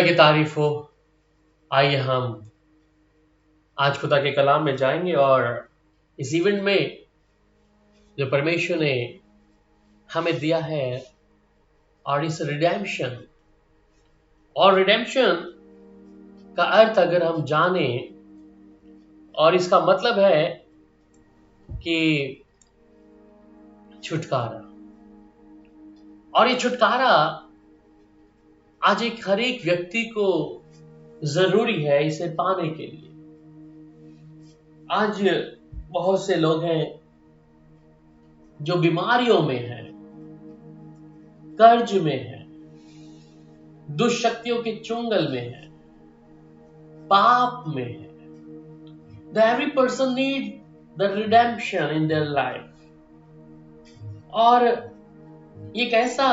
की तारीफ हो। आइए हम आज खुदा के कलाम में जाएंगे और इस इवेंट में जो परमेश्वर ने हमें दिया है और इस रिडेम्पशन और रिडेम्पशन का अर्थ अगर हम जाने और इसका मतलब है कि छुटकारा। और ये छुटकारा आज एक हर एक व्यक्ति को जरूरी है इसे पाने के लिए। आज बहुत से लोग हैं जो बीमारियों में हैं, कर्ज में हैं, दुष्शक्तियों के चुंगल में हैं, पाप में हैं। Every person need the redemption in their life। और ये कैसा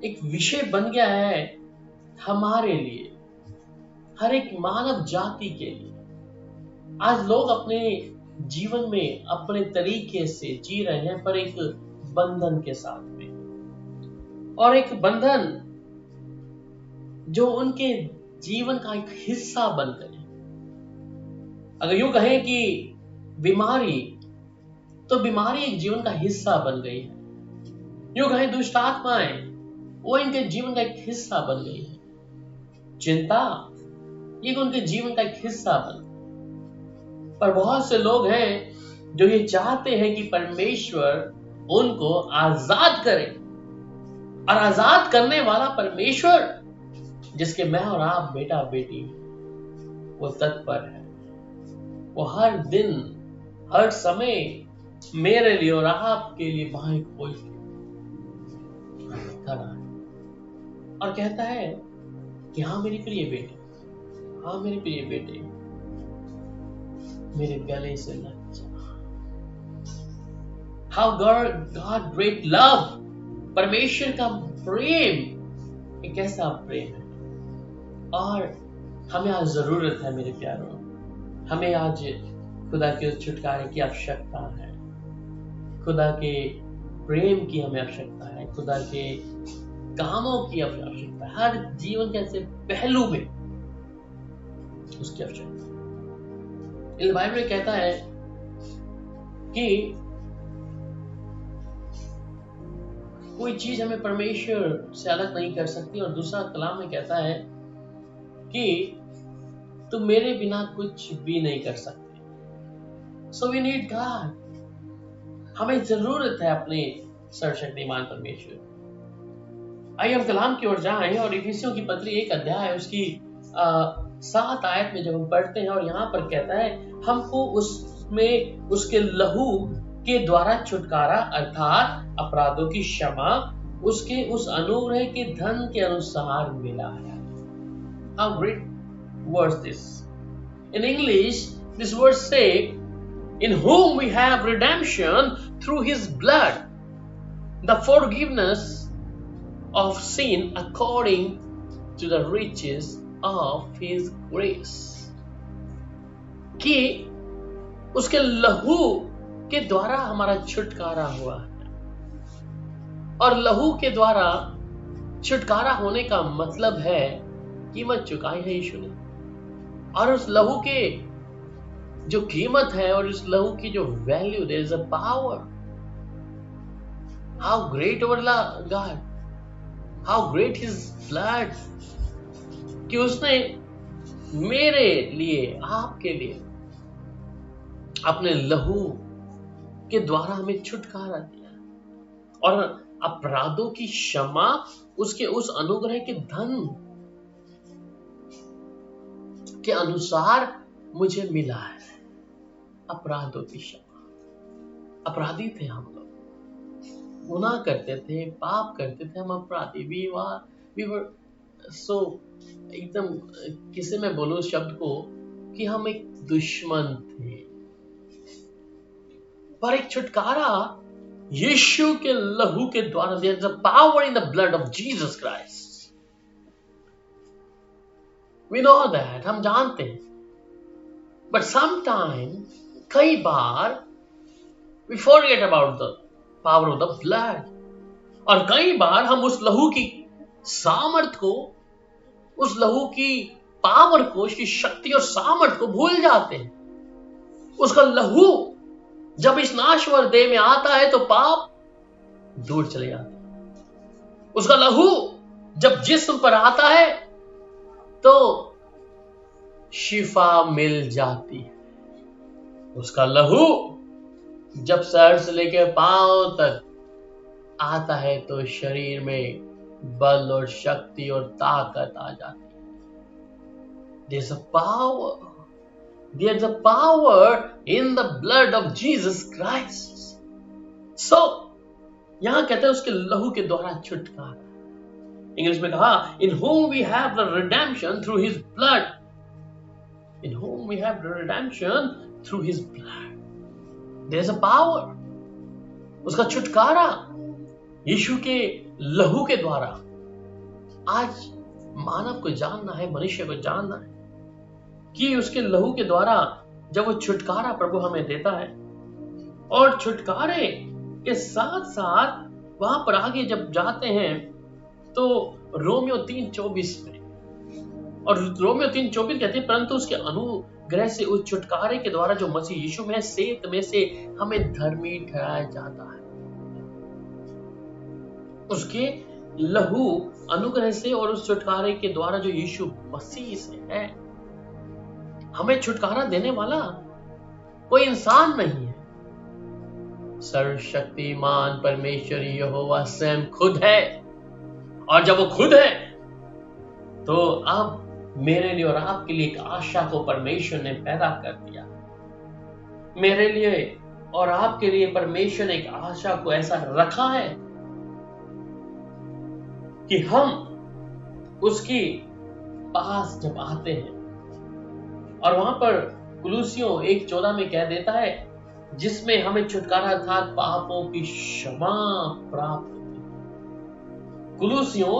एक विषय बन गया है हमारे लिए, हर एक मानव जाति के लिए। आज लोग अपने जीवन में अपने तरीके से जी रहे हैं, पर एक बंधन के साथ में, और एक बंधन जो उनके जीवन का एक हिस्सा बन गए। अगर यूं कहें कि बीमारी, तो बीमारी एक जीवन का हिस्सा बन गई है। यूं कहें दुष्ट आत्माएं, वो इनके जीवन का एक हिस्सा बन गई है। चिंता, ये उनके जीवन का एक हिस्सा बन गई। पर बहुत से लोग हैं जो ये चाहते हैं कि परमेश्वर उनको आजाद करे, और आजाद करने वाला परमेश्वर जिसके मैं और आप बेटा बेटी वो तत्पर है। वो हर दिन हर समय मेरे लिए और आपके लिए बाहें खोल के खड़ा है और कहता है कि हाँ मेरी प्रिय बेटी, हाँ मेरे प्रिय बेटे, मेरे गले से लग जा। How God great love, परमेश्वर का प्रेम एक ऐसा प्रेम है। और हमें आज जरूरत है मेरे प्यारों, हमें आज खुदा के छुटकारे की आवश्यकता है, खुदा के प्रेम की हमें आवश्यकता है, खुदा के कामों की आवश्यकता है। हर जीवन के ऐसे पहलू में उसकी आवश्यकता है। बाइबल में कहता है कि कोई चीज हमें परमेश्वर से अलग नहीं कर सकती, और दूसरा कलाम में कहता है कि तुम मेरे बिना कुछ भी नहीं कर सकते। So we need God. हमें जरूरत है अपने सर्वशक्तिमान परमेश्वर। आइए हम कलाम की ओर जाएं और इफिसियों की पत्री 1 अध्याय उसकी 7 आयत में जब हम पढ़ते हैं, और यहाँ पर कहता है हमको उसमें उसके लहू के द्वारा छुटकारा अर्थात अपराधों की क्षमा उसके उस अनुग्रह के धन के अनुसार मिला है। How great was this? In English, this verse say, in whom we have redemption through his blood, the forgiveness of sin according to the riches of his grace। कि उसके लहू के द्वारा हमारा छुटकारा हुआ है, और लहू के द्वारा छुटकारा होने का मतलब है कीमत चुकाई है यीशु ने। और उस लहू के जो कीमत है और उस लहू की जो value, there is a power. How great our God, how great his blood, कि उसने मेरे लिए, आपके लिए अपने लहू के द्वारा हमें छुटकारा दिया, और अपराधों की क्षमा उसके उस अनुग्रह के धन के अनुसार मुझे मिला है। अपराधों की क्षमा। अपराधी थे हम लोग, गुनाह करते थे, पाप करते थे, हम अपराधी। वी वर सो, एकदम किसे मैं बोलूं शब्द को, कि हम एक दुश्मन थे। पर एक छुटकारा यीशु के लहू के द्वारा, there is a power in the blood of Jesus Christ. We know that, हम जानते हैं। बट समटाइम, कई बार we forget about the power of the blood, और कई बार हम उस लहू की सामर्थ को उस लहू की पावर को, उसकी शक्ति और सामर्थ को भूल जाते हैं। उसका लहू जब इस नाशवर देह में आता है तो पाप दूर चले जाते हैं। उसका लहू जब जिस्म पर आता है तो शिफा मिल जाती है। उसका लहू जब सर से लेकर पांव तक आता है तो शरीर में बल और शक्ति और ताकत आ जाती है। There's a power. There's a power in the blood of Jesus Christ. So, यहां कहते हैं उसके लहू के द्वारा छुटकारा। इंग्लिश में कहा, in whom we have the redemption through his blood. In whom we have the redemption through his blood. There's a power. उसका छुटकारा यीशु के लहू के द्वारा। आज मानव को जानना है, मनुष्य को जानना है कि उसके लहू के द्वारा जब वो छुटकारा प्रभु हमें देता है, और छुटकारे के साथ साथ वहां पर आगे जब जाते हैं तो रोमियो 3:24 में, और रोमियो 3:24 कहते हैं, परंतु उसके अनुग्रह से उस छुटकारे के द्वारा जो मसीह यीशु में सेत में से हमें धर्मी ठहराया जाता है। उसके लहू अनुग्रह से और उस छुटकारे के द्वारा जो यीशु मसीह से है, हमें छुटकारा देने वाला कोई इंसान नहीं है। सर्वशक्तिमान परमेश्वर यहोवा स्वयं खुद है, और जब वो खुद है तो अब मेरे लिए और आपके लिए एक आशा को परमेश्वर ने पैदा कर दिया। मेरे लिए और आपके लिए परमेश्वर ने एक आशा को ऐसा रखा है कि हम उसके पास जब आते हैं, और वहां पर कुलूसियों 1:14 में कह देता है, जिसमें हमें छुटकारा अर्थात पापों की क्षमा प्राप्त होती है। कुलूसियों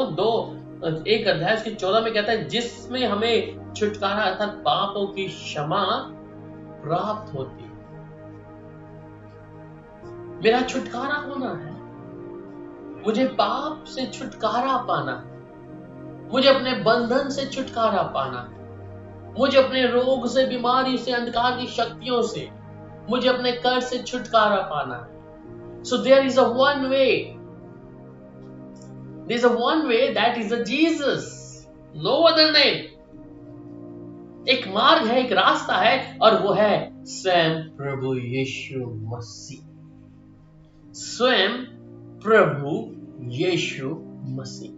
1:14 में कहता है, जिसमें हमें छुटकारा अर्थात पापों की क्षमा प्राप्त होती है। मेरा छुटकारा होना है, मुझे पाप से छुटकारा पाना है, मुझे अपने बंधन से छुटकारा पाना है, मुझे अपने रोग से, बीमारी से, अंधकार की शक्तियों से, मुझे अपने कर्ज से छुटकारा पाना है। So there is a one way. There is a one way, that is a Jesus. No other name. एक मार्ग है, एक रास्ता है, और वो है स्वयं प्रभु यीशु मसीह। स्वयं प्रभु यीशु मसीह।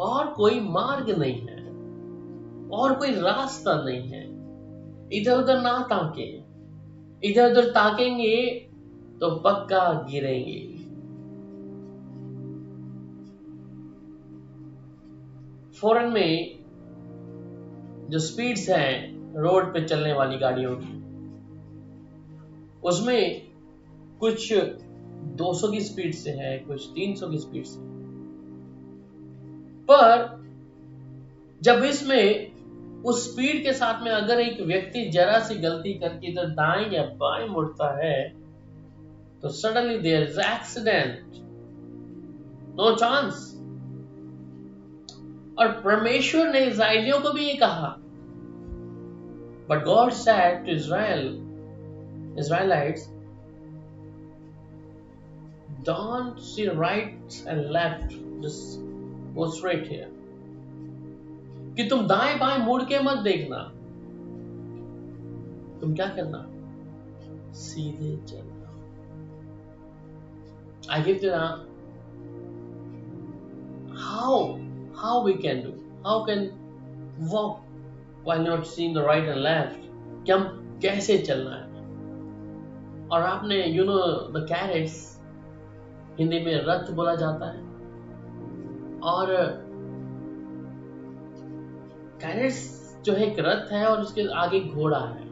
और कोई मार्ग नहीं है, और कोई रास्ता नहीं है। इधर उधर ना ताके, इधर उधर ताकेंगे तो पक्का गिरेंगे। फॉरेन में जो स्पीड्स हैं रोड पे चलने वाली गाड़ियों की, उसमें कुछ 200 की स्पीड से है, कुछ 300 की स्पीड से। पर जब इसमें उस स्पीड के साथ में अगर एक व्यक्ति जरा सी गलती करके इधर दाएं या बाएं मुड़ता है तो suddenly there is accident, no chance. और परमेश्वर ने इस्राएलियों को भी ये कहा, but God said to Israelites, don't see right and left, just go straight here. कि तुम दाएं बाएं मुड़ के मत देखना, तुम क्या करना, सीधे चलना। I give you how we can do, how can walk while not seeing the right and left, कि हम कैसे चलना है। और आपने the carrots, हिंदी में रथ बोला जाता है, और कैरेट्स जो है एक रथ है और उसके आगे घोड़ा है।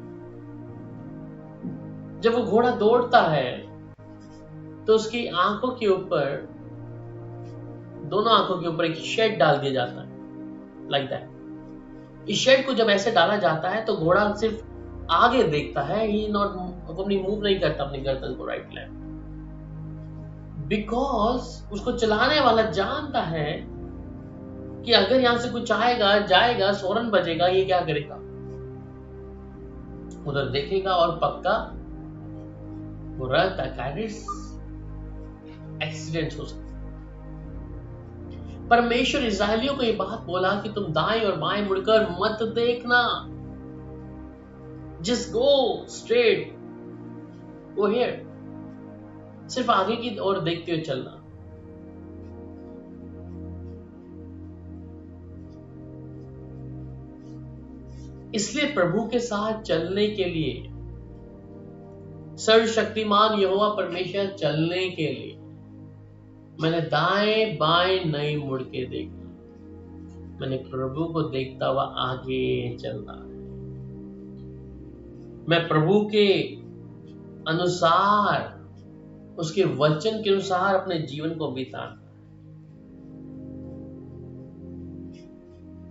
जब वो घोड़ा दौड़ता है तो उसकी आंखों के ऊपर, दोनों आंखों के ऊपर एक शेड डाल दिया जाता है, लाइक दैट। इस शेड को जब ऐसे डाला जाता है तो घोड़ा सिर्फ आगे देखता है, ही नॉट अपनी मूव नहीं करता अपनी गर्दन को राइट लेफ्ट, बिकॉज उसको चलाने वाला जानता है कि अगर यहां से कुछ आएगा जाएगा, सोरन बजेगा, ये क्या करेगा? उधर देखेगा और पक्का बुरा एक्सीडेंट हो सकता। परमेश्वर इस्राएलियों को ये बात बोला कि तुम दाएं और बाएं मुड़कर मत देखना, just go straight, go here, सिर्फ आगे की ओर देखते हुए चलना। इसलिए प्रभु के साथ चलने के लिए, सर्वशक्तिमान यहोवा परमेश्वर चलने के लिए, मैंने दाएं बाएं नहीं मुड़ के देखना, मैंने प्रभु को देखता हुआ आगे चलना है। मैं प्रभु के अनुसार, उसके वचन के अनुसार अपने जीवन को बिताना।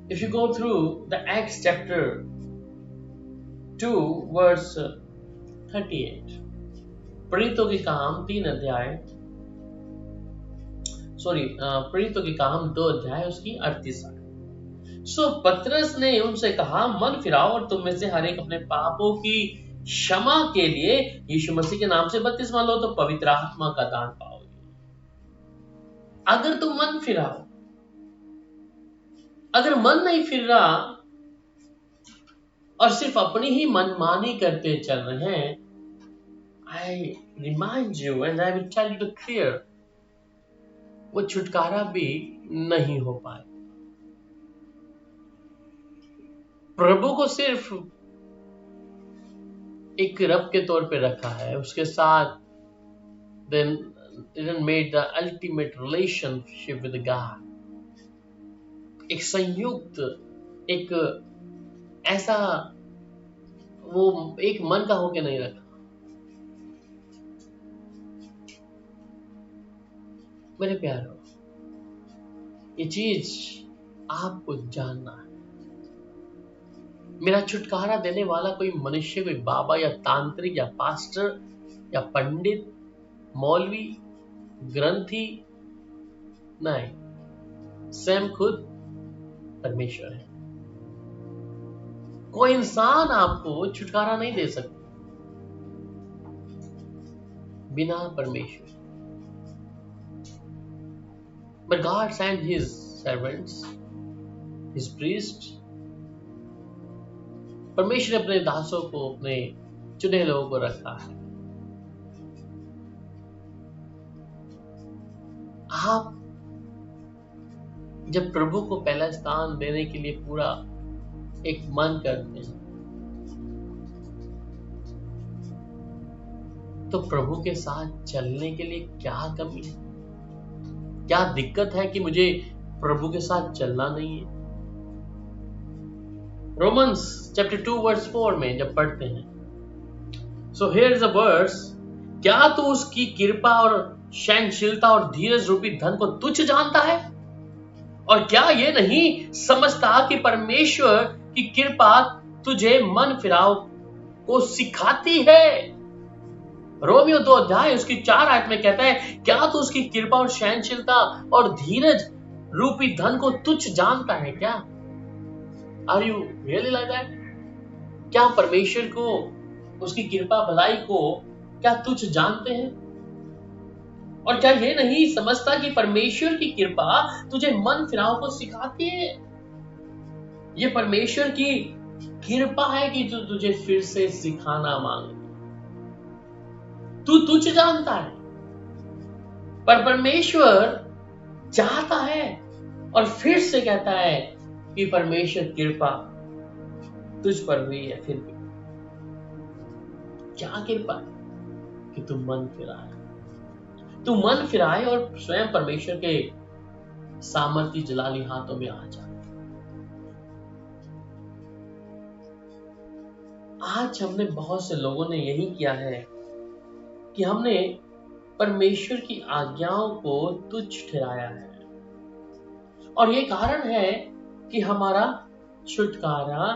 If you go through the Acts chapter 2 verse 38, प्रेरितों के काम 3 अध्याय, प्रेरितों के काम 2 अध्याय उसकी 38। सो पतरस ने उनसे कहा, मन फिराओ और तुम में से हर एक अपने पापों की क्षमा के लिए यीशु मसीह के नाम से बपतिस्मा लो तो पवित्र आत्मा का दान पाओगे। अगर तुम मन फिराओ, अगर मन नहीं फिर रहा और सिर्फ अपनी ही मनमानी करते चल रहे हैं, I remind you and I will tell you to clear, वो छुटकारा भी नहीं हो पाए। प्रभु को सिर्फ एक रब के तौर पे रखा है, उसके साथ then didn't made the ultimate relationship with God, एक संयुक्त, एक ऐसा वो एक मन का होके नहीं रखा। मेरे प्यारों, ये चीज आपको जानना है। मेरा छुटकारा देने वाला कोई मनुष्य, कोई बाबा या तांत्रिक या पास्टर या पंडित, मौलवी, ग्रंथी नहीं, स्वयं खुद परमेश्वर है। कोई इंसान आपको छुटकारा नहीं दे सकता बिना परमेश्वर। But God sent His servants, His priests. परमेश्वर ने अपने दासों को, अपने चुने लोगों को रखा है। आप जब प्रभु को पहला स्थान देने के लिए पूरा एक मन करते हैं, तो प्रभु के साथ चलने के लिए क्या कमी है, क्या दिक्कत है कि मुझे प्रभु के साथ चलना नहीं है? रोमन्स चैप्टर 2 वर्स 4 में जब पढ़ते हैं, so here is a verse, क्या तू उसकी कृपा और सहनशीलता और धीरज रूपी धन को तुच्छ जानता है? और क्या ये नहीं समझता कि परमेश्वर की कृपा तुझे मन फिराव को सिखाती है? रोमियो 2 अध्याय उसकी 4 आयत में कहता है, क्या तू उसकी कृपा और सहनशीलता और धीरज रूपी धन को तुच्छ जानता है क्या? Are you really like that? क्या परमेश्वर को, उसकी कृपा भलाई को क्या तुच्छ जानते हैं? और क्या ये नहीं समझता कि परमेश्वर की कृपा तुझे मन फिराव को सिखाती है? ये परमेश्वर की कृपा है कि जो तुझे फिर से सिखाना मांगे। तू तुझ जानता है, पर परमेश्वर चाहता है और फिर से कहता है कि परमेश्वर कृपा तुझ पर हुई है। फिर भी क्या कृपा है कि तू मन फिराए, तू मन फिराए और स्वयं परमेश्वर के सामर्थ्य जलाली हाथों में आ जा। आज हमने बहुत से लोगों ने यही किया है कि हमने परमेश्वर की आज्ञाओं को तुच्छ ठहराया है, और ये कारण है कि हमारा छुटकारा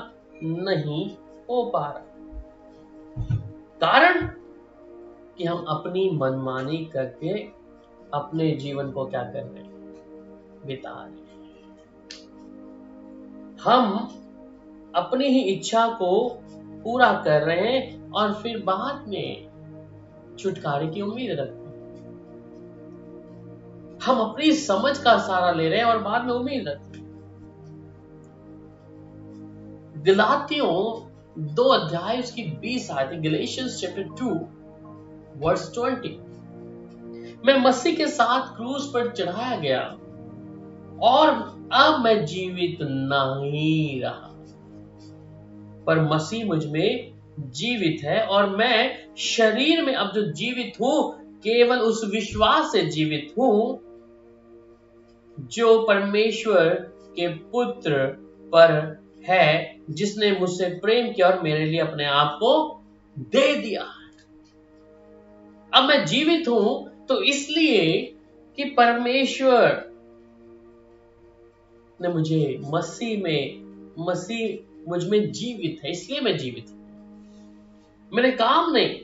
नहीं हो पा रहा। कारण कि हम अपनी मनमानी करके अपने जीवन को क्या कर रहे हैं, बिता रहे हैं। हम अपनी ही इच्छा को पूरा कर रहे हैं और फिर बाद में छुटकारे की उम्मीद रखते हैं। हम अपनी समझ का सहारा ले रहे हैं और बाद में उम्मीद रखते हैं। गलातियों 2 अध्याय उसकी 20 आयत, गैलेशियंस चैप्टर 2 वर्स 20। मैं मसीह के साथ क्रूस पर चढ़ाया गया और अब मैं जीवित नहीं रहा, पर मसीह मुझ में जीवित है, और मैं शरीर में अब जो जीवित हूं केवल उस विश्वास से जीवित हूं जो परमेश्वर के पुत्र पर है, जिसने मुझसे प्रेम किया और मेरे लिए अपने आप को दे दिया। अब मैं जीवित हूं तो इसलिए कि परमेश्वर ने मुझे मसीह मुझ में जीवित है, इसलिए मैं जीवित हूं। मेरे काम नहीं,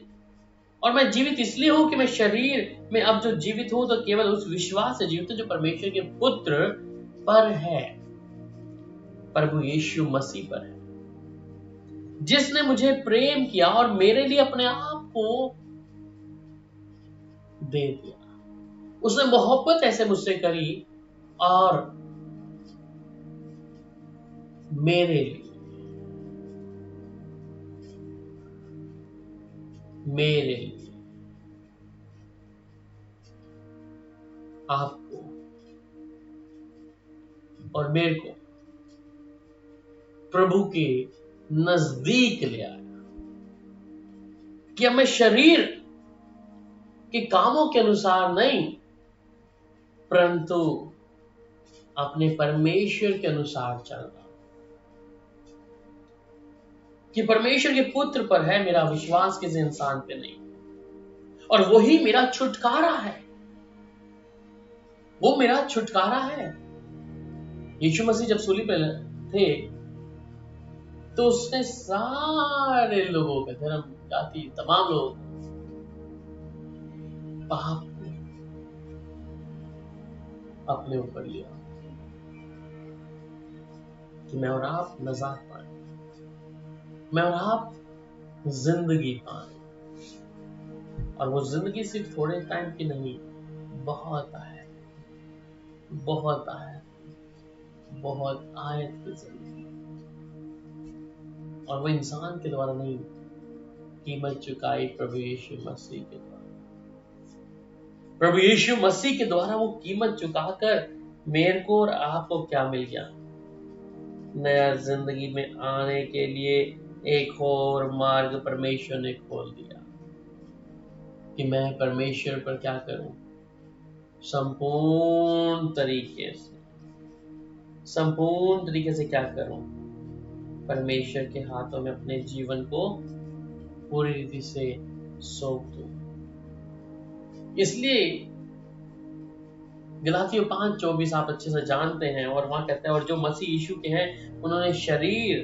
और मैं जीवित इसलिए हूं कि मैं शरीर में अब जो जीवित हूं तो केवल उस विश्वास से जीवित हूं जो परमेश्वर के पुत्र पर है, प्रभु यीशु मसीह पर है, जिसने मुझे प्रेम किया और मेरे लिए अपने आप को दे दिया। उसने मोहब्बत ऐसे मुझसे करी और मेरे लिए आपको और मेरे को प्रभु के नजदीक ले आया, कि मैं शरीर के कामों के अनुसार नहीं, परंतु अपने परमेश्वर के अनुसार चल रहा, कि परमेश्वर के पुत्र पर है मेरा विश्वास, किसी इंसान पे नहीं, और वही मेरा छुटकारा है। वो मेरा छुटकारा है। यीशु मसीह जब सूली पे थे तो उसने सारे लोगों का, धर्म जाति तमाम लोगों पाप को अपने ऊपर लिया कि मैं और आप नजात पाए, मैं और आप जिंदगी पाए। और वो जिंदगी सिर्फ थोड़े टाइम की नहीं, बहुत आयत की जिंदगी, और वो इंसान के द्वारा नहीं, कीमत चुकाई प्रभु यीशु मसीह के द्वारा। प्रभु यीशु मसीह के द्वारा वो कीमत चुकाकर मेरे को और आपको क्या मिल गया? नया जिंदगी में आने के लिए एक और मार्ग परमेश्वर ने खोल दिया, कि मैं परमेश्वर पर क्या करूं? संपूर्ण तरीके से क्या करूं? परमेश्वर के हाथों में अपने जीवन को पूरी रीति से सौंप दूं। इसलिए गलातियों 5:24 आप अच्छे से जानते हैं, और वहां कहते हैं, और जो मसीह यीशु के हैं उन्होंने शरीर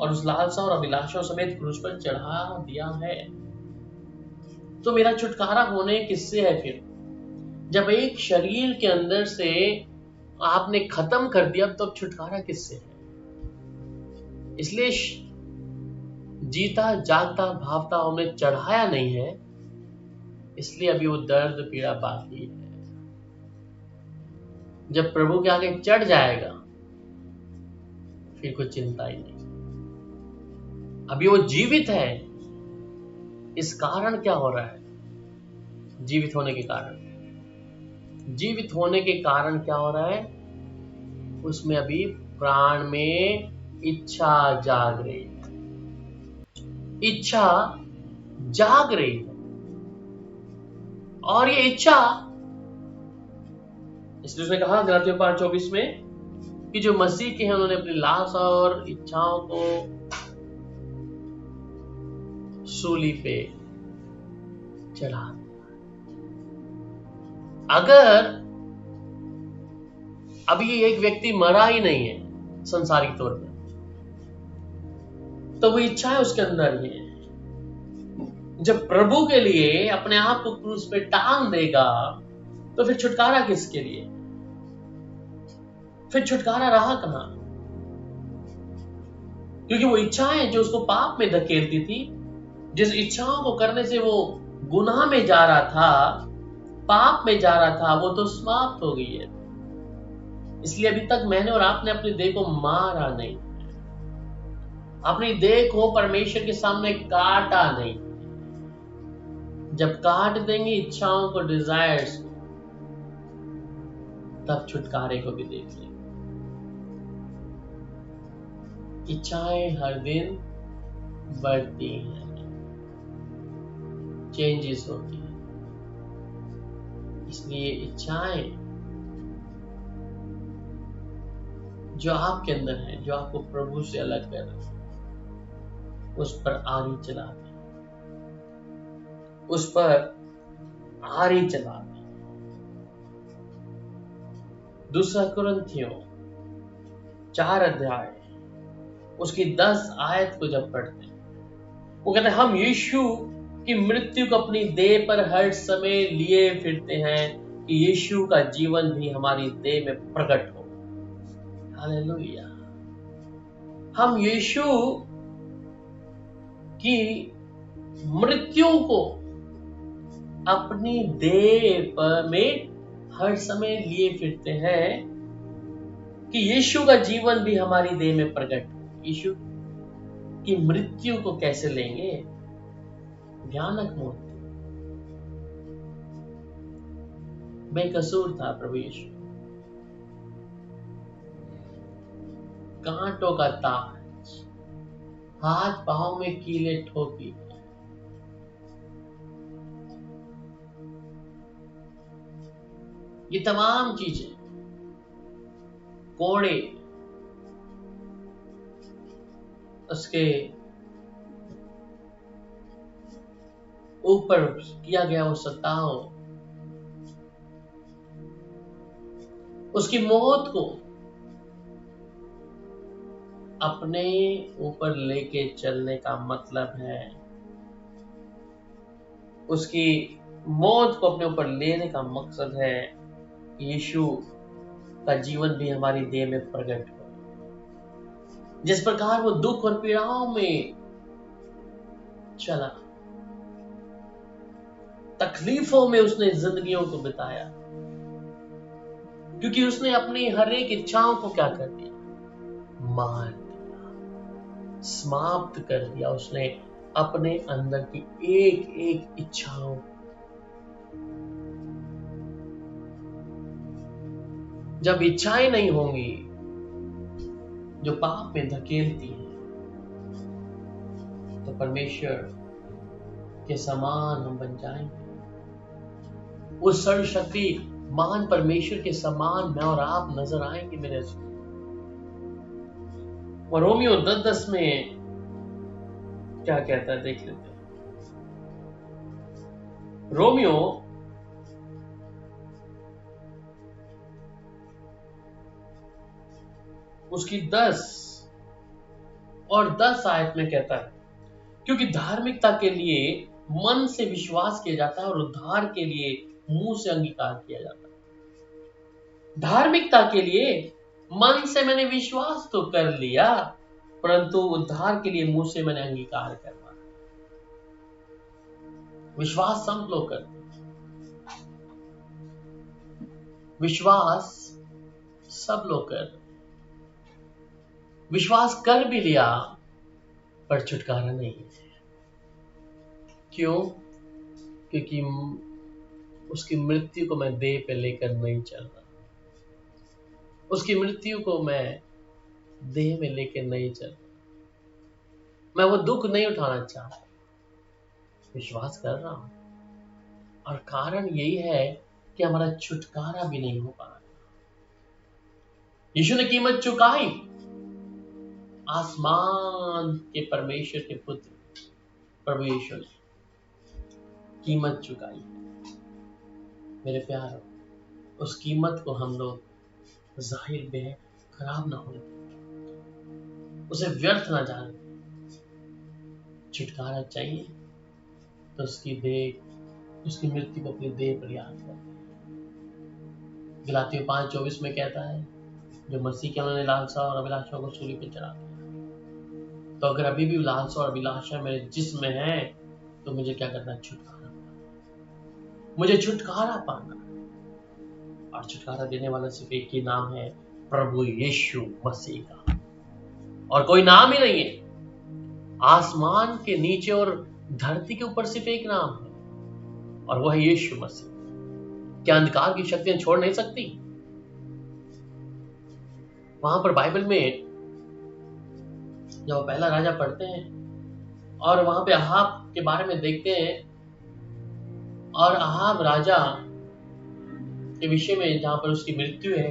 और उस लालसा और अभिलाषाओं समेत क्रूस पर चढ़ा दिया है। तो मेरा छुटकारा होने किससे है? फिर जब एक शरीर के अंदर से आपने खत्म कर दिया तो अब छुटकारा किससे है? इसलिए जीता जागता भावता हमने चढ़ाया नहीं है, इसलिए अभी वो दर्द पीड़ा बाकी है। जब प्रभु के आगे चढ़ जाएगा फिर कोई चिंता ही नहीं। अभी वो जीवित है। इस कारण क्या हो रहा है? जीवित होने के कारण क्या हो रहा है? उसमें अभी प्राण में इच्छा जाग रही है, और ये इच्छा, इसलिए उसने कहा गलातियों 5:24 में कि जो मसीह के हैं उन्होंने अपनी लालसा और इच्छाओं को सूली पे चढ़ा दिया। अगर अभी एक व्यक्ति मरा ही नहीं है संसारिक तौर पर, तो वो इच्छाएं उसके अंदर ही है। जब प्रभु के लिए अपने आप को क्रूस पे टांग देगा तो फिर छुटकारा किसके लिए? फिर छुटकारा रहा कहां? क्योंकि वो इच्छाएं जो उसको पाप में धकेलती थी, जिस इच्छाओं को करने से वो गुनाह में जा रहा था, पाप में जा रहा था, वो तो समाप्त हो गई है। इसलिए अभी तक मैंने और आपने अपनी देह को मारा नहीं, अपनी देह को परमेश्वर के सामने काटा नहीं। जब काट देंगे इच्छाओं को, डिजायर्स को, तब छुटकारे को भी देख लेंगे। इच्छाएं हर दिन बढ़ती हैं, चेंजेस होती हैं। इसलिए इच्छाएं जो आपके अंदर है, जो आपको प्रभु से अलग कर रहे हैं, उस पर आरी चला दें, उस पर आरी चला दें। दूसरा कुरिन्थियों 4 अध्याय उसकी 10 आयत को जब पढ़ते हैं, वो कहते हैं हम यीशु की मृत्यु को अपनी देह पर हर समय लिए फिरते हैं कि यीशु का जीवन भी हमारी देह में प्रकट हो। हालेलुया। हम यीशु की मृत्यु को अपनी देह पर में हर समय लिए फिरते हैं कि यीशु का जीवन भी हमारी देह में प्रकट हो। यीशु की मृत्यु को कैसे लेंगे? भयानक मौत, बेकसूर था प्रभु यीशु, कांटों का ताज, हाथ पांव में कीले ठोकी, ये तमाम चीजें, कोड़े, उसके ऊपर किया गया वो सताव, उसकी मौत को अपने ऊपर लेके चलने का मतलब है, उसकी मौत को अपने ऊपर लेने का मकसद है कि यीशु का जीवन भी हमारी देह में प्रकट हो। जिस प्रकार वो दुख और पीड़ाओं में चला, तकलीफों में उसने जिंदगियों को बिताया, क्योंकि उसने अपनी हर एक इच्छाओं को क्या कर दिया? मार दिया, समाप्त कर दिया। उसने अपने अंदर की एक एक इच्छाओं, जब इच्छाएं नहीं होंगी जो पाप में धकेलती है, तो परमेश्वर के समान हम बन जाएंगे। उस सर्वशक्ति महान परमेश्वर के समान मैं और आप नजर आएंगे मेरे। और रोमियो 10:10 में क्या कहता है देख लेते हैं। रोमियो उसकी 10 और 10 आयत में कहता है, क्योंकि धार्मिकता के लिए मन से विश्वास किया जाता है और उद्धार के लिए मुंह से अंगीकार किया जाता है। धार्मिकता के लिए मन से मैंने विश्वास तो कर लिया, परंतु उद्धार के लिए मुंह से मैंने अंगीकार करना। विश्वास सब लोग करते, विश्वास सब लोग कर, विश्वास कर भी लिया पर छुटकारा नहीं है। क्यों? क्योंकि उसकी मृत्यु को मैं देह पे लेकर नहीं चल रहा, उसकी मृत्यु को मैं देह में लेकर नहीं चल रहा, मैं वो दुख नहीं उठाना चाहता, विश्वास कर रहा हूं। और कारण यही है कि हमारा छुटकारा भी नहीं हो पा रहा। यीशु ने कीमत चुकाई, आसमान के परमेश्वर के पुत्र प्रभु यीशु ने कीमत चुकाई। मेरे प्यारो, उस कीमत को हम लोग जाहिर में खराब ना होने दें, उसे व्यर्थ ना जाने। छुटकारा चाहिए तो उसकी मृत्यु को अपनी देह पर याद कर। गलातियों 5:24 में कहता है, जो मसीह के उन्होंने लालसा और अभिलाषाओं को सूली पे चढ़ा दिया, तो अगर अभी भी लालसा और अभिलाषा मेरे जिस्म में है तो मुझे क्या करना है? छुटकारा, मुझे छुटकारा पाना। और छुटकारा देने वाला सिर्फ एक ही नाम है, प्रभु यीशु मसीह का, और कोई नाम ही नहीं है। आसमान के नीचे और धरती के ऊपर सिर्फ एक नाम है, और वह है यीशु मसीह। क्या अंधकार की शक्तियां छोड़ नहीं सकती? वहां पर बाइबल में जब पहला राजा पढ़ते हैं और वहां पे अहाब के बारे में देखते हैं, और अहाब राजा के विषय में जहां पर उसकी मृत्यु है,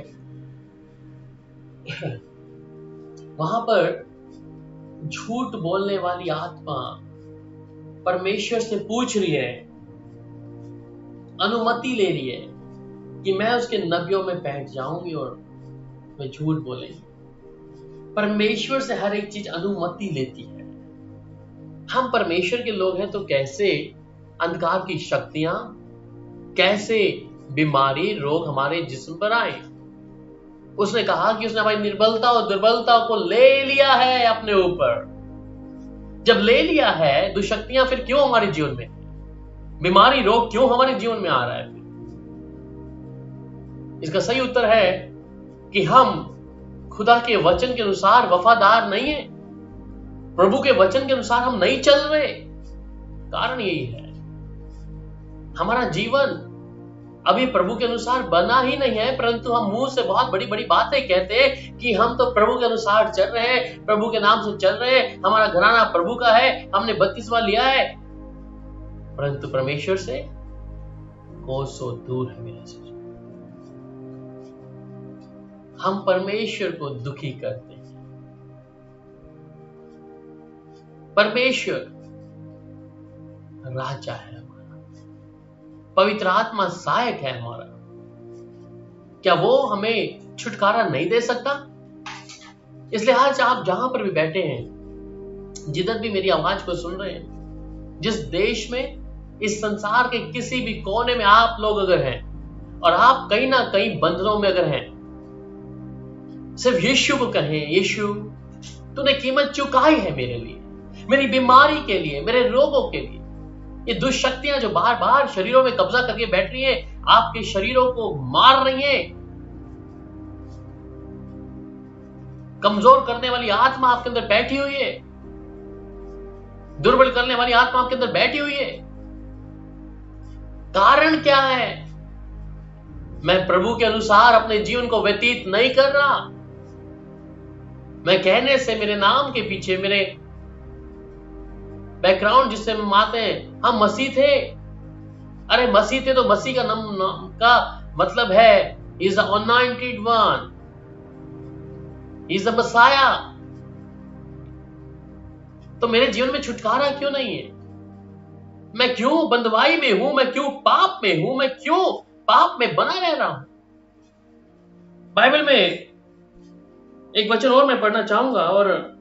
वहां पर झूठ बोलने वाली आत्मा परमेश्वर से पूछ रही है, अनुमति ले रही है कि मैं उसके नबियों में बैठ जाऊंगी और मैं झूठ बोलेंगी। परमेश्वर से हर एक चीज अनुमति लेती है। हम परमेश्वर के लोग हैं तो कैसे अंधकार की शक्तियां, कैसे बीमारी, रोग हमारे जिस्म पर आए? उसने कहा कि उसने हमारी निर्बलता और दुर्बलता को ले लिया है अपने ऊपर। जब ले लिया है, दुष्शक्तियां फिर क्यों हमारे जीवन में, बीमारी, रोग क्यों हमारे जीवन में आ रहा है? इसका सही उत्तर है कि हम खुदा के वचन के अनुसार वफादार नहीं है, प्रभु के वचन के अनुसार हम नहीं चल रहे। कारण यही है, हमारा जीवन अभी प्रभु के अनुसार बना ही नहीं है, परंतु हम मुंह से बहुत बड़ी बड़ी बातें कहते हैं कि हम तो प्रभु के अनुसार चल रहे हैं, प्रभु के नाम से चल रहे हैं, हमारा घराना प्रभु का है, हमने बपतिस्मा लिया है, परंतु परमेश्वर से कोसों दूर है मेरे से। हम परमेश्वर को दुखी करते हैं। परमेश्वर राजा है हमारा, पवित्र आत्मा सहायक है हमारा। क्या वो हमें छुटकारा नहीं दे सकता? इसलिए आज आप जहां पर भी बैठे हैं, जिधर भी मेरी आवाज को सुन रहे हैं, जिस देश में, इस संसार के किसी भी कोने में आप लोग अगर हैं और आप कहीं ना कहीं बंधनों में अगर हैं, सिर्फ यीशु को कहें, यीशु तूने कीमत चुकाई है मेरे लिए, मेरी बीमारी के लिए, मेरे रोगों के लिए। ये दुष्शक्तियां जो बार बार शरीरों में कब्जा करके बैठ रही है, आपके शरीरों को मार रही है। कमजोर करने वाली आत्मा आपके अंदर बैठी हुई है, दुर्बल करने वाली आत्मा आपके अंदर बैठी हुई है। कारण क्या है? मैं प्रभु के अनुसार अपने जीवन को व्यतीत नहीं कर रहा। मैं कहने से, मेरे नाम के पीछे, मेरे बैकग्राउंड जिससे हम आते हैं, हम मसीह थे। अरे मसीह थे तो मसीह का नाम का मतलब है is the anointed one, is the Messiah. तो मेरे जीवन में छुटकारा क्यों नहीं है? मैं क्यों बंधुआई में हूं? मैं क्यों पाप में हूं? मैं क्यों पाप में बना रह रहा हूं? बाइबल में एक वचन और मैं पढ़ना चाहूंगा, और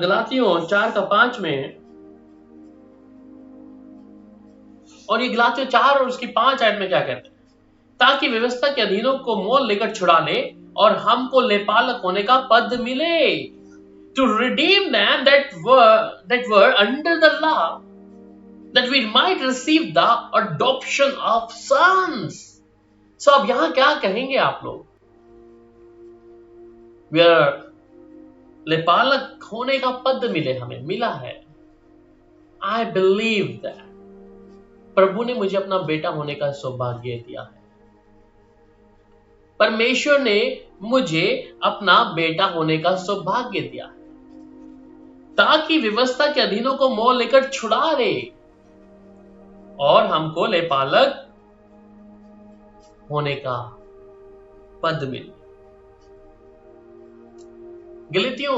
गलातियों 4:5 में, और ये गलातियों 4 और उसकी 5 आयत में क्या कहते हैं? ताकि व्यवस्था के अधीनों को मोल लेकर छुड़ा ले और हमको लेपालक होने का पद मिले, to redeem them that were under the law, that we might receive the adoption of sons. So अब यहां क्या कहेंगे आप लोग? लेपालक होने का पद मिले, हमें मिला है। I believe that प्रभु ने मुझे अपना बेटा होने का सौभाग्य दिया है। परमेश्वर ने मुझे अपना बेटा होने का सौभाग्य दिया है, ताकि व्यवस्था के अधीनों को मोल लेकर छुड़ा ले और हमको लेपालक होने का पद मिले। गलातियों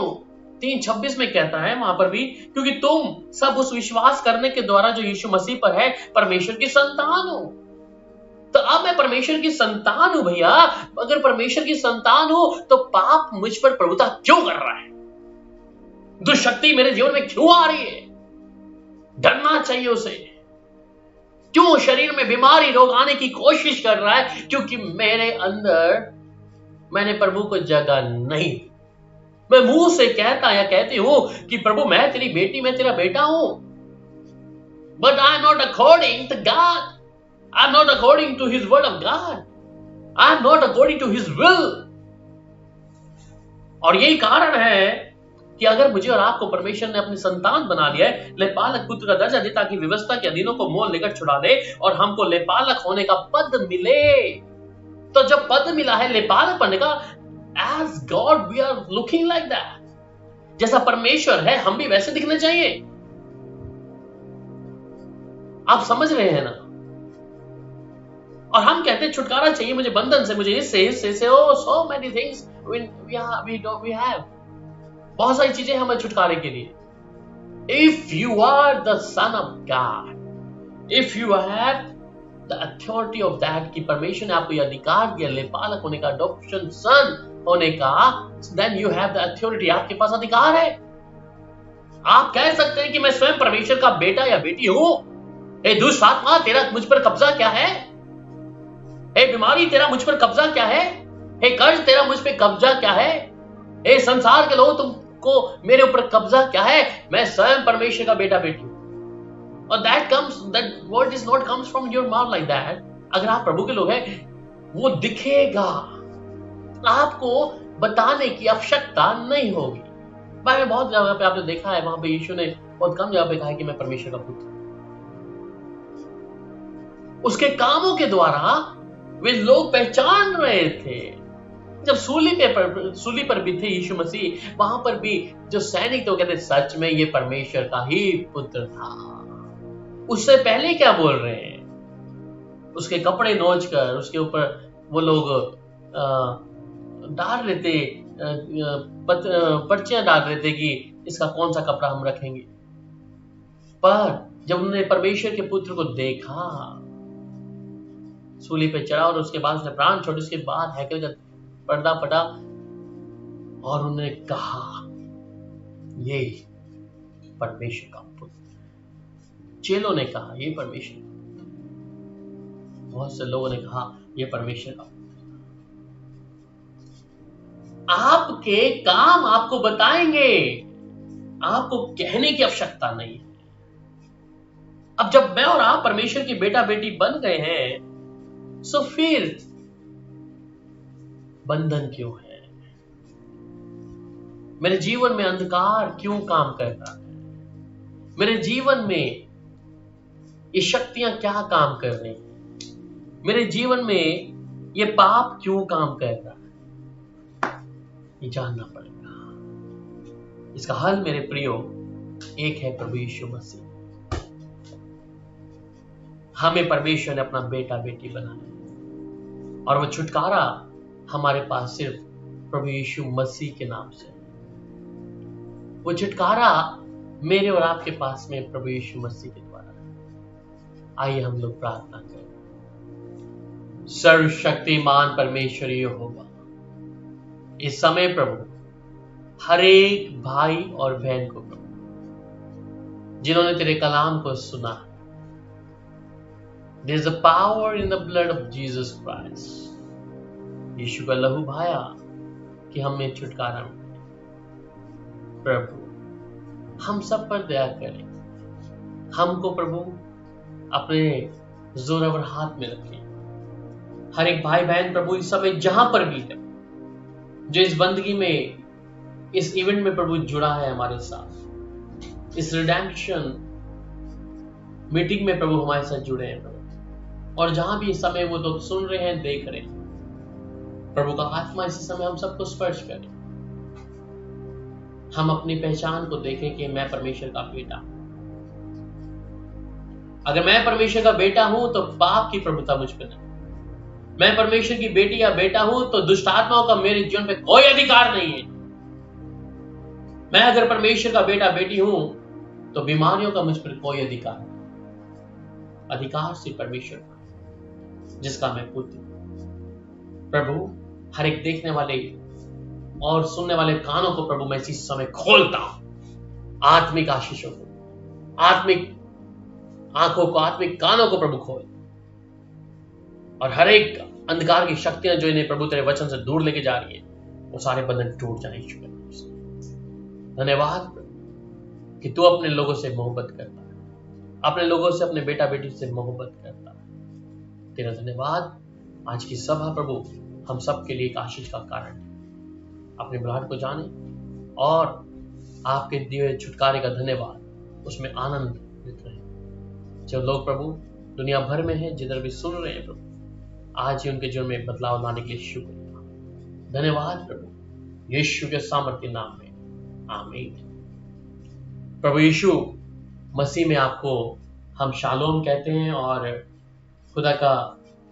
3:26 में कहता है वहां पर भी, क्योंकि तुम सब उस विश्वास करने के द्वारा जो यीशु मसीह पर है परमेश्वर की संतान हो। तो अब मैं परमेश्वर की संतान हूं भैया। अगर परमेश्वर की संतान हो तो पाप मुझ पर प्रभुता क्यों कर रहा है? दुष्शक्ति मेरे जीवन में क्यों आ रही है? डरना चाहिए उसे। क्यों शरीर में बीमारी, रोग आने की कोशिश कर रहा है? क्योंकि मेरे अंदर मैंने प्रभु को जगह नहीं दी। मैं मुंह से कहता या कहती हूं कि प्रभु मैं तेरी बेटी, मैं तेरा बेटा हूं, but I am not according to God, I am not according to his word of God, I am not according to his will. और यही कारण है कि अगर मुझे और आपको परमेश्वर ने अपनी संतान बना लिया है, लेपालक पुत्र का दर्जा दे, ताकि व्यवस्था के अधीनों को मोल लेकर छुड़ा दे और हमको लेपालक होने का पद मिले। तो जब पद मिला है लेपालक बनने का, as God we are looking like that. जैसा परमेश्वर है हम भी वैसे दिखने चाहिए। आप समझ रहे हैं ना? और हम कहते हैं छुटकारा चाहिए मुझे बंधन से, मुझे इससे oh so many things we have, बहुत सारी चीजें हमें छुटकारे के लिए। If you are the son of God, if you have the authority of that, कि परमेश्वर ने आपको यह अधिकार दिया लेपालक होने का, अडॉप्शन सन होने का, then you have the authority, आपके पास अधिकार है। आप कह सकते हैं कि मैं स्वयं परमेश्वर का बेटा या बेटी हूं। हे दुष्ट आत्मा, तेरा मुझ पर कब्जा क्या है? हे बीमारी, तेरा मुझ पर कब्जा क्या है? हे कर्ज, तेरा मुझ पर कब्जा क्या है? हे संसार के लोग, तुमको मेरे ऊपर कब्जा क्या है? मैं स्वयं परमेश्वर का बेटा बेटी हूं। और that word is not comes from your mouth like that। अगर आप प्रभु के लोग हैं, वो दिखेगा, आपको बताने की आवश्यकता नहीं होगी। बाइबल में बहुत जगह पे आपने देखा है, वहां पे यीशु ने बहुत कम जगह पे कहा है कि मैं परमेश्वर का पुत्र। उसके कामों के द्वारा वे लोग पहचान रहे थे। जब सूली पर भी थे यीशु मसीह, वहां पर भी जो सैनिक थे वो कहते सच में ये परमेश्वर का ही पुत्र था। उससे पहले क्या बोल रहे हैं? उसके कपड़े नोच कर उसके ऊपर वो लोग डाल रहे थे, पर्चियां डाल रहे थे कि इसका कौन सा कपड़ा हम रखेंगे। पर जब उन्होंने परमेश्वर के पुत्र को देखा, सूली पे चढ़ा और उसके बाद उसने प्राण छोड़े, उसके बाद हैकल का पर्दा फटा और उन्होंने कहा ये परमेश्वर का पुत्र। चेलों ने कहा ये परमेश्वर, बहुत से लोगों ने कहा ये परमेश्वर का पुत्र। आपके काम आपको बताएंगे, आपको कहने की आवश्यकता नहीं है। अब जब मैं और आप परमेश्वर की बेटा बेटी बन गए हैं, सो फिर बंधन क्यों है? मेरे जीवन में अंधकार क्यों काम कर रहा है? मेरे जीवन में ये शक्तियां क्या काम कर रही हैं? मेरे जीवन में ये पाप क्यों काम कर रहा है? ये जानना पड़ेगा। इसका हल मेरे प्रियो एक है, प्रभु यीशु मसीह। हमें परमेश्वर ने अपना बेटा बेटी बनाया और वो छुटकारा हमारे पास सिर्फ प्रभु यीशु मसीह के नाम से। वो छुटकारा मेरे और आपके पास में प्रभु यीशु मसीह के द्वारा है। आइए हम लोग प्रार्थना करें। सर्वशक्तिमान परमेश्वर यहोवा, इस समय प्रभु हर एक भाई और बहन को प्रभु जिन्होंने तेरे कलाम को सुना, there is a power in the blood of Jesus Christ। यीशु का लहू भाया कि हमें छुटकारा मिले। प्रभु हम सब पर दया करें, हमको प्रभु अपने जोरावर हाथ में रखें। हर एक भाई बहन प्रभु इस समय जहां पर भी है, जो इस बंदगी में, इस इवेंट में प्रभु जुड़ा है हमारे साथ, इस रिडेम्पशन मीटिंग में प्रभु हमारे साथ जुड़े हैं प्रभु, और जहां भी इस समय वो लोग सुन रहे हैं, देख रहे हैं, प्रभु का आत्मा इसी समय हम सबको स्पर्श करे। हम अपनी पहचान को देखें कि मैं परमेश्वर का बेटा हूं। अगर मैं परमेश्वर का बेटा हूं तो पाप की प्रभुता मुझ पर नहीं। मैं परमेश्वर की बेटी या बेटा हूं तो दुष्ट आत्माओं का मेरे जीवन पे कोई अधिकार नहीं है। मैं अगर परमेश्वर का बेटा बेटी हूं तो बीमारियों का मुझ पर कोई अधिकार नहीं। अधिकार सिर्फ परमेश्वर का, जिसका मैं पुत्र हूं। प्रभु हर एक देखने वाले और सुनने वाले कानों को प्रभु मैं इसी समय खोलता हूं। आत्मिक आशीषों को, आत्मिक आंखों को, आत्मिक कानों को प्रभु खोल, और हर एक अंधकार की शक्तियां जो इन्हें प्रभु तेरे वचन से दूर लेके जा रही है, वो सारे बंधन टूट जाए यीशु के नाम से। धन्यवाद प्रभु कि तू अपने लोगों से मोहब्बत करता है, अपने लोगों से, अपने बेटा बेटी से मोहब्बत करता है। तेरा धन्यवाद। आज की सभा प्रभु हम सब के लिए एक आशीष का कारण है। अपने बुलाहट को जाने और आपके दिए हुए छुटकारे का धन्यवाद उसमें आनंद लेते रहे। जो लोग प्रभु दुनिया भर में हैं, जिधर भी सुन रहे हैं प्रभु, आज ही उनके जीवन में बदलाव लाने के लिए शुक्रिया। धन्यवाद प्रभु यीशु के सामर्थ्य नाम में, आमीन। प्रभु यीशु मसीह में आपको हम शालोम कहते हैं और खुदा का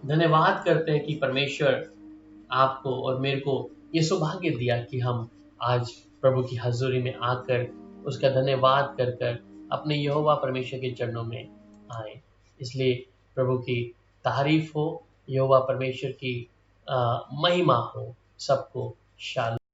धन्यवाद करते हैं कि परमेश्वर आपको और मेरे को ये सौभाग्य दिया कि हम आज प्रभु की हजूरी में आकर उसका धन्यवाद कर कर अपने यहोवा परमेश्वर के चरणों में आए। इसलिए प्रभु की तारीफ हो, यहोवा परमेश्वर की महिमा हो। सबको शालोम।